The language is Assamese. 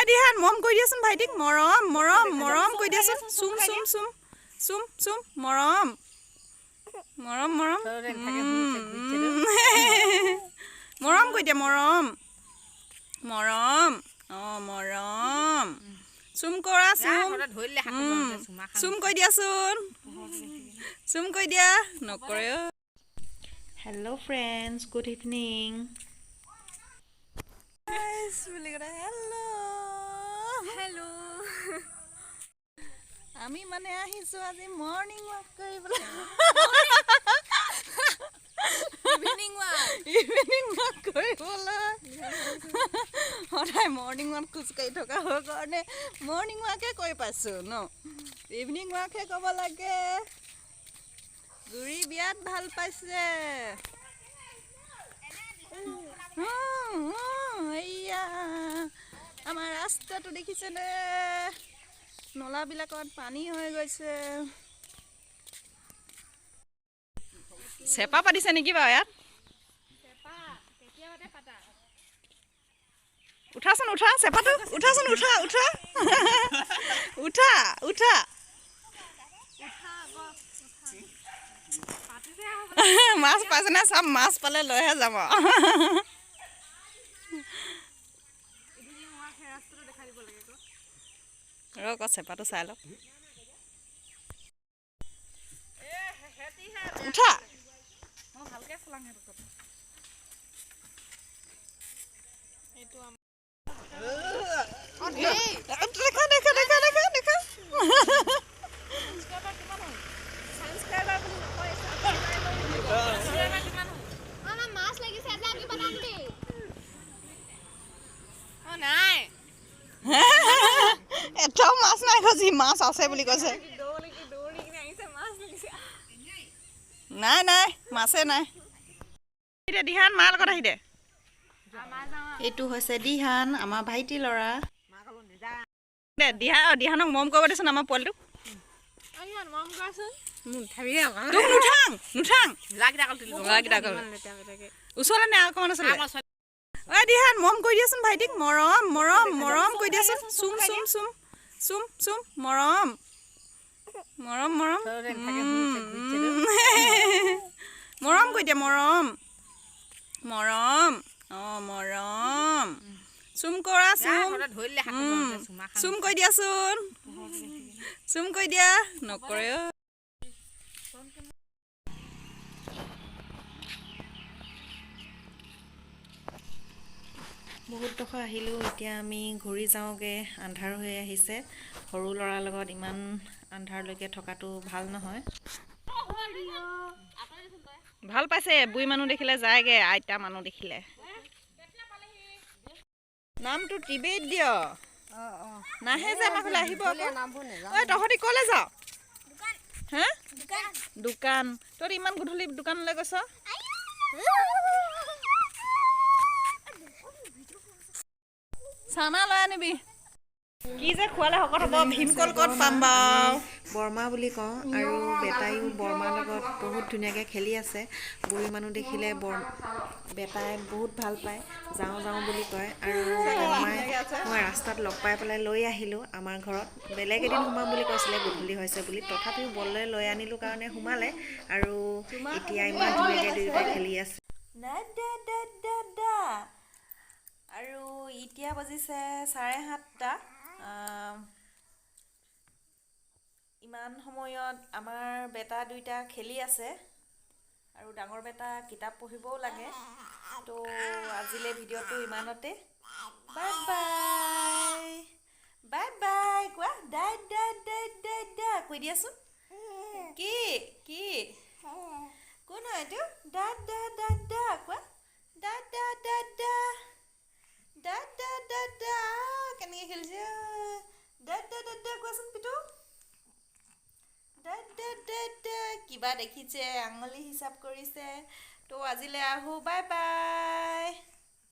দিহান মৰম কৰি দিয়াচোন ভাইটিক মৰম মৰম মৰম কৰি দিয়াচোন চুম চুম চুম চুম চুম মৰম মৰম মৰম মৰম কৰি দিয়া মৰম মৰম মৰম চুম কৰা চুম চুম কৰি দিয়াচোন চুম কৰি দিয়া নকৰে Hello friends, good evening. Hello' আমি মানে আহিছোঁ আজি মৰ্ণিং ৱাক কৰিবলৈ ইভিনিং ৱাক কৰিবলৈ সদায় মৰ্ণিং ৱাক খোজকাঢ়ি থকা হোৱাৰ কাৰণে মৰ্ণিং ৱাকে কৰি পাইছোঁ ন ইভিনিং ৱাকহে ক'ব লাগে গুৰি বিয়াত ভাল পাইছে এয়া আমাৰ ৰাস্তাটো দেখিছেনে নলাবিলাকত পানী হৈ গৈছে চেপা পাতিছে নেকি বাৰু ইয়াত উঠাচোন উঠা চেপাটো উঠাচোন উঠা উঠা উঠা উঠা মাছ পাইছে নে চাম মাছ পালে লৈহে যাম ৰ'ক চেপাটো চাই লওক উঠা দেখা দেখা দেখা দেখা দেখা এটাও মাছ নাই খজি মাছ আছে বুলি কৈছে নাই নাই মাছে নাই দিহান মাৰ লগত আহি দে এইটো হৈছে দিহান আমাৰ ভাইটি ল'ৰা দে দিহানক মৰম কৰিব দেচোন আমাৰ পোৱালিটোক তোক নুঠাং নুঠাং ওচৰলৈ নে অকণমান আছিলে ঐ দিহান মৰম কৰি দিয়াচোন ভাইটিক মৰম মৰম মৰম কৰি দিয়াচোন চুম চুম চুম চুম চুম মৰম মৰম মৰম মৰম কৰি দিয়া মৰম মৰম মৰম চুম কৰা চুম চুম কৰি দিয়াচোন চুম কৰি দিয়া নকৰে বহুত ডোখৰ আহিলোঁ এতিয়া আমি ঘূৰি যাওঁগৈ আন্ধাৰ হৈ আহিছে সৰু ল'ৰাৰ লগত ইমান আন্ধাৰলৈকে থকাটো ভাল নহয় ভাল পাইছে বুঢ়ী মানুহ দেখিলে যায়গে আইতা মানুহ দেখিলে নামটো টিবেত দিয় নাহে যে আমাৰ ফালে আহিব ঐ তহঁতি ক'লৈ যাওঁ হা দোকান তহঁতি ইমান গধূলি দোকানলৈ গৈছ চানা লৈ আনিবি কি যে খোৱালে শকত হ'ব ভীমকল ক'ত পাম বাৰু বৰমা বুলি কওঁ আৰু বেটাইও বৰমাৰ লগত বহুত ধুনীয়াকৈ খেলি আছে বুঢ়ী মানুহ দেখিলে বেটাই বহুত ভাল পায় যাওঁ যাওঁ বুলি কয় আৰু বৰমাই মই ৰাস্তাত লগ পাই পেলাই লৈ আহিলোঁ আমাৰ ঘৰত বেলেগ এদিন সোমাম বুলি কৈছিলে গধূলি হৈছে বুলি তথাপিও বললৈ লৈ আনিলোঁ কাৰণে সোমালে আৰু এতিয়া ইমান ধুনীয়াকৈ দুয়োটাই খেলি আছে আৰু এতিয়া বাজিছে 7:30 ইমান সময়ত আমাৰ বেটা দুইটা খেলি আছে আৰু ডাঙৰ বেটা কিতাপ পঢ়িবও লাগে তো আজিলৈ ভিডিঅ'টো ইমানতে বাই বাই বাই বাই কোৱা দাই দাই দাই দাই দা কৈ দিয়াচোন কি কি কোন হয় এইটো দা দা দা দা কোৱা দা দা দা দা দা দা দা দা কেনেকৈ খেলিছে দা দা দা দা কোৱাচোন পিটু কিবা দেখিছে আঙুলি হিচাপ কৰিছে তো আজিলৈ আহোঁ বাই বাই